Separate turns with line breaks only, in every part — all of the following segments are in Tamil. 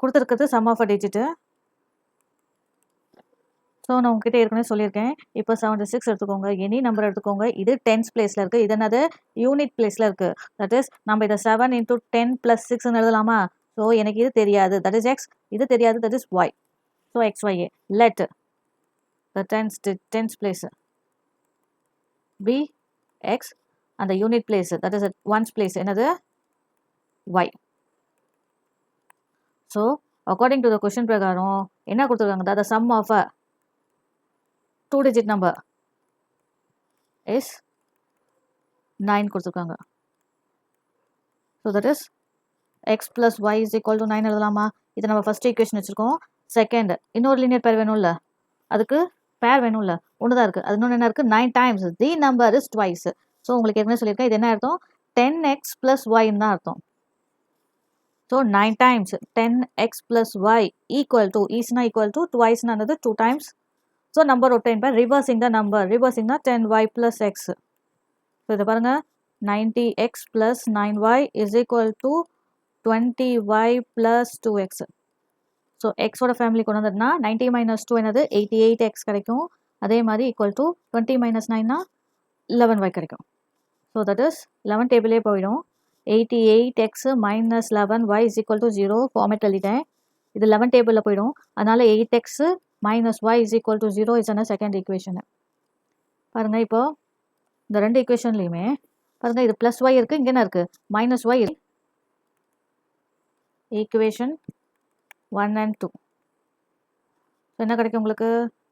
கொடுத்துருக்கிறது sum of a digit. So நான் உங்ககிட்ட ஏற்கனவே சொல்லியிருக்கேன். இப்போ 76 எடுத்துக்கோங்க, எனி நம்பர் எடுத்துக்கோங்க. இது டென்ஸ் பிளேஸில் இருக்குது, இது என்னது யூனிட் பிளேஸில் இருக்குது. தட் இஸ் நம்ம இதை 7 × 10 + 6ன்னு எழுதலாமா? ஸோ எனக்கு இது தெரியாது, தட் இஸ் எக்ஸ். இது தெரியாது, that is Y. So XYA. Let the tens place be X, அந்த unit place that is ones place என்னது Y. So according to the question பிரகாரம் என்ன கொடுத்துருக்காங்க, the sum of a 2-digit number is 9 கொடுத்துருக்காங்க. So that is X plus Y is equal to 9 எழுதலாமா? இது நம்ம ஃபர்ஸ்ட் ஈக்குவேஷன் வச்சுருக்கோம். செகண்ட் இன்னொரு லீனியர் பேர் வேணும்ல, அதுக்கு பேர் வேணும்ல, ஒன்று தான் இருக்குது. அது இன்னொன்று என்ன இருக்குது, 9 times the number is twice. So உங்களுக்கு ஏற்கனவே சொல்லியிருக்கேன், இது என்ன அர்த்தம், 10x + y தான் அர்த்தம். So 9 times 10x + y equal to, ஈஸ்னா ஈக்குவல் டு, ட்வைஸ்னா என்னது 2 times. So number obtained by reversing the number. reversing தான் 10y + x. ஸோ இதை பாருங்கள், 90x + 9y is equal to 20y + 2x. So எக்ஸோட ஃபேமிலி கொண்டு வந்ததுன்னா 90 - 2 என்னது 88x கிடைக்கும். அதே மாதிரி ஈக்குவல் டு 20 - 9 11y கிடைக்கும். ஸோ தட் இஸ் 11 டேபிளே போயிடும். 88x - 11y is equal to 0 format எழுதிட்டேன். இது 11 டேபிளில் போயிடும். அதனால 8x - y is equal to 0 is a second equation. பாருங்கள், இப்போ இந்த ரெண்டு ஈக்குவேஷன்லையுமே பாருங்கள், இது ப்ளஸ் ஒய் இருக்குது, இங்கே என்ன இருக்குது -y இருக்குது. Equation 1 and 2. ஸோ என்ன கிடைக்கும் உங்களுக்கு,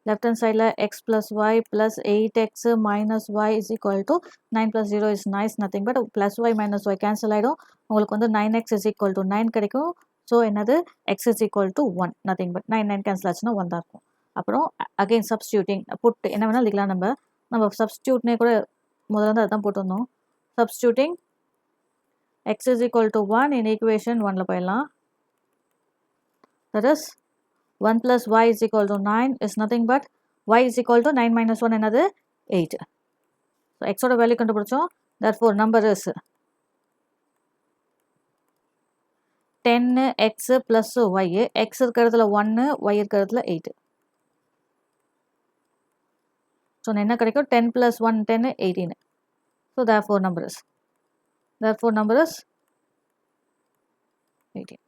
லெஃப்ட் ஹேண்ட் சைடில் x + y + 8x - y is equal to 9 + 0 is nice nothing but +y - y cancel ஆகிடும். உங்களுக்கு வந்து 9x is equal to 9 கிடைக்கும். ஸோ என்னது x is equal to 1 nothing but 9 cancel ஆச்சுன்னா 1 தான் இருக்கும். அப்புறம் அகெயின் சப்ஸ்டியூட்டிங் புட் என்ன வேணால் எழுதிக்கலாம். நம்ம சப்ஸ்டியூட்னே கூட முதல்ல வந்து அதுதான் போட்டுருந்தோம். Substituting x is equal to 1 in equation 1ல் போயிடலாம். That is 1 + y is equal to 9 is nothing but y is equal to 9 - 1 என்னது 8. ஸோ எக்ஸோட வேல்யூ கண்டுபிடிச்சோம். therefore number is 10x + y. x இருக்கிறதுல 1, y இருக்கிறதுல 8. ஸோ என்ன கிடைக்கும், 10 + 1 10 18. So therefore number is 18.